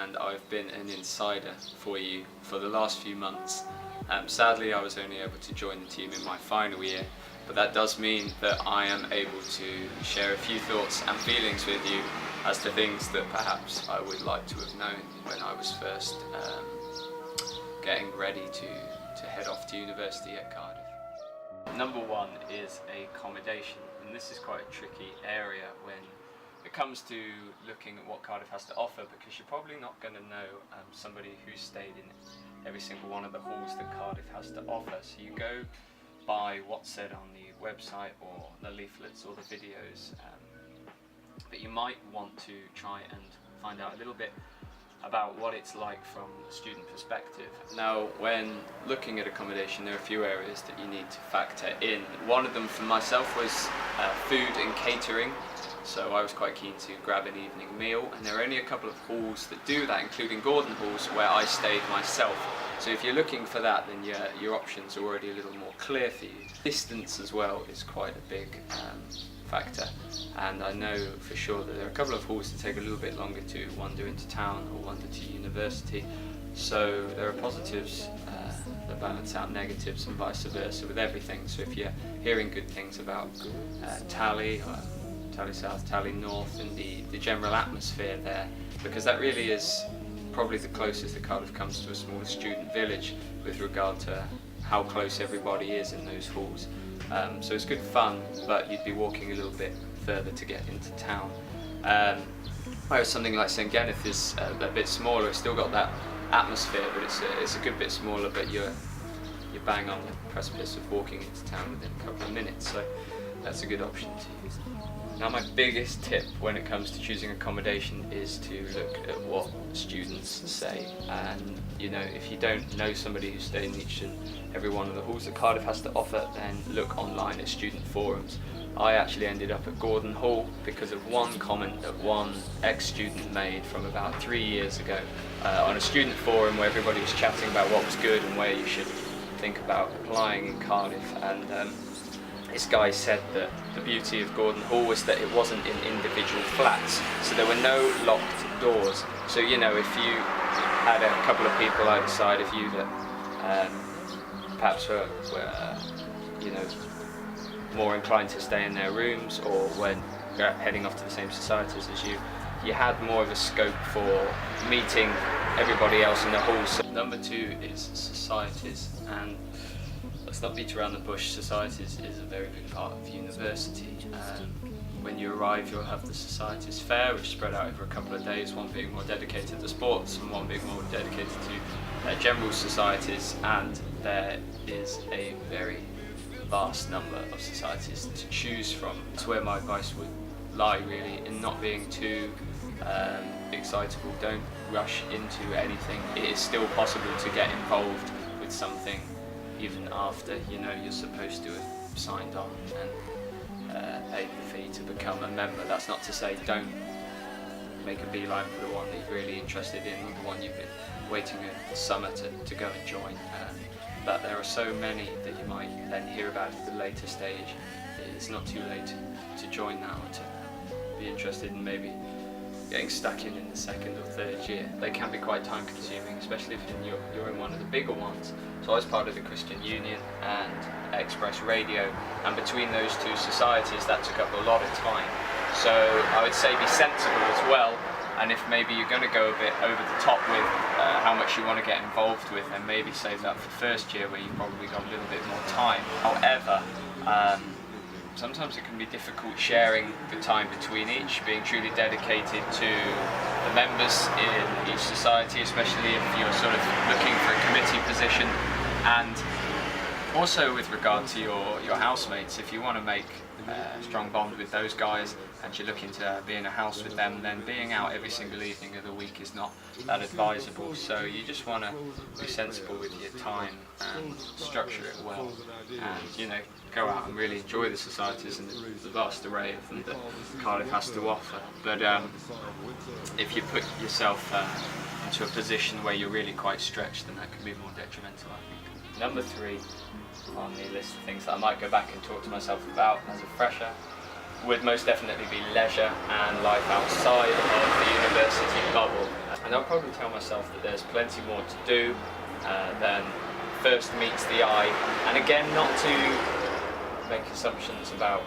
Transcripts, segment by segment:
and I've been an insider for you for the last few months. Sadly, I was only able to join the team in my final year, but that does mean that I am able to share a few thoughts and feelings with you as to things that perhaps I would like to have known when I was first getting ready to head off to university at Cardiff. Number one is accommodation, and this is quite a tricky area when it comes to looking at what Cardiff has to offer, because you're probably not going to know somebody who's stayed in every single one of the halls that Cardiff has to offer. So you go by what's said on the website or the leaflets or the videos, but you might want to try and find out a little bit about what it's like from a student perspective. Now, when looking at accommodation, there are a few areas that you need to factor in. One of them for myself was food and catering. So I was quite keen to grab an evening meal, and there are only a couple of halls that do that, including Gordon Halls, where I stayed myself. So if you're looking for that, then your options are already a little more clear for you. Distance as well is quite a big factor, and I know for sure that there are a couple of halls that take a little bit longer to wander into town or wander to university. So there are positives that balance out negatives and vice versa with everything. So if you're hearing good things about Tally, or Tally South, Tally North, and the general atmosphere there, because that really is probably the closest that Cardiff comes to a small student village with regard to how close everybody is in those halls. So it's good fun, but you'd be walking a little bit further to get into town. Whereas something like St Geneth is a bit smaller. It's still got that atmosphere, but it's a good bit smaller, but you're bang on the precipice of walking into town within a couple of minutes, so that's a good option to use. Now, my biggest tip when it comes to choosing accommodation is to look at what students say. And you know, if you don't know somebody who's stayed in each and every one of the halls that Cardiff has to offer, then look online at student forums. I actually ended up at Gordon Hall because of one comment that one ex-student made from about 3 years ago on a student forum where everybody was chatting about what was good and where you should think about applying in Cardiff. And this guy said that the beauty of Gordon Hall was that it wasn't in individual flats, so there were no locked doors. So you know, if you had a couple of people outside of you that perhaps were you know, more inclined to stay in their rooms, or when you're heading off to the same societies as you had more of a scope for meeting everybody else in the hall. So number two is societies, and let's not beat around the bush. Societies is a very big part of university. When you arrive, you'll have the societies fair, which is spread out over a couple of days, one being more dedicated to sports and one being more dedicated to general societies, and there is a very vast number of societies to choose from. That's where my advice would lie, really, in not being too excitable. Don't rush into anything. It is still possible to get involved with something even after, you know, you're supposed to have signed on and paid the fee to become a member. That's not to say don't make a beeline for the one that you're really interested in, or the one you've been waiting a summer to go and join. But there are so many that you might then hear about at a later stage. It's not too late to join now, to be interested in maybe getting stuck in the second or third year. They can be quite time consuming, especially if you're in one of the bigger ones. So I was part of the Christian Union and Express Radio, and between those two societies that took up a lot of time. So I would say be sensible as well, and if maybe you're going to go a bit over the top with how much you want to get involved with, then maybe save that for first year where you've probably got a little bit more time. However, sometimes it can be difficult sharing the time between each, being truly dedicated to the members in each society, especially if you're sort of looking for a committee position. And also with regard to your housemates, if you want to make a strong bond with those guys and you're looking to be in a house with them, then being out every single evening of the week is not that advisable. So you just want to be sensible with your time and structure it well, and you know, go out and really enjoy the societies and the vast array of them that Cardiff has to offer. But if you put yourself into a position where you're really quite stretched, then that can be more detrimental, I think. Number three on the list of things that I might go back and talk to myself about as a fresher would most definitely be leisure and life outside of the university bubble. and I'll probably tell myself that there's plenty more to do than first meets the eye, and again, not to make assumptions about,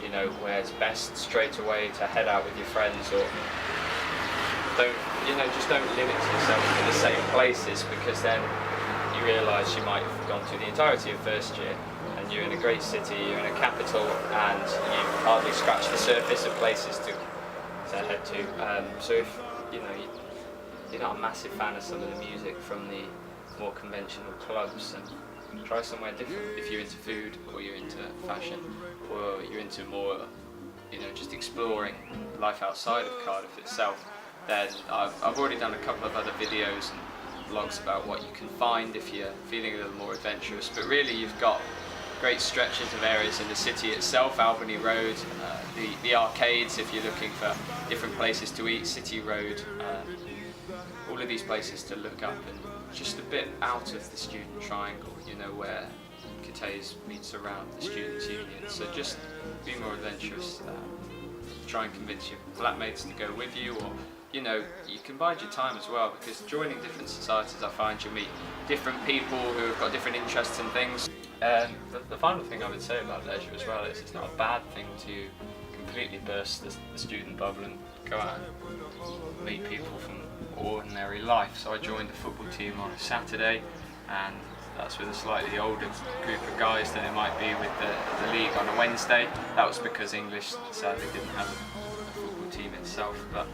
you know, where it's best straight away to head out with your friends, or just don't limit yourself to the same places, because then you realise you might have gone through the entirety of first year and you're in a great city, you're in a capital, and you've hardly scratched the surface of places to head to. So if you're not a massive fan of some of the music from the more conventional clubs, and try somewhere different. If you're into food, or you're into fashion, or you're into more, just exploring life outside of Cardiff itself, then I've already done a couple of other videos and vlogs about what you can find if you're feeling a little more adventurous. But really, you've got great stretches of areas in the city itself, Albany Road, the arcades if you're looking for different places to eat, City Road, all of these places to look up, and just a bit out of the student triangle, where Cathays meets around the Students' Union. So just be more adventurous, try and convince your flatmates to go with you, or you can bide your time as well, because joining different societies, I find you meet different people who have got different interests and things. And the final thing I would say about leisure as well is it's not a bad thing to completely burst the student bubble and go out and meet people from ordinary life. So I joined the football team on a Saturday, and that's with a slightly older group of guys than it might be with the league on a Wednesday. That was because English sadly didn't have a football team itself, but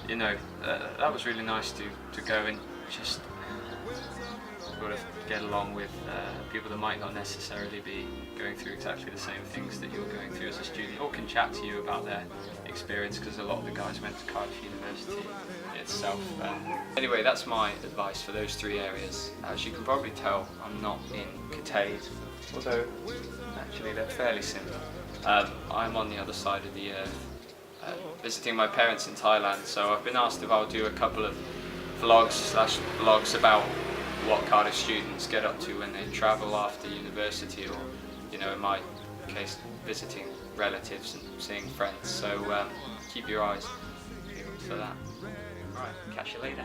that was really nice to go and just sort of get along with people that might not necessarily be going through exactly the same things that you're going through as a student, or can chat to you about their experience, because a lot of the guys went to Cardiff University itself. Anyway, that's my advice for those three areas. As you can probably tell, I'm not in Cathays, although actually they're fairly similar. I'm on the other side of the earth, visiting my parents in Thailand, so I've been asked if I'll do a couple of vlogs/blogs about what Cardiff students get up to when they travel after university, or in my case, visiting relatives and seeing friends. So keep your eyes peeled for that. Right, catch you later.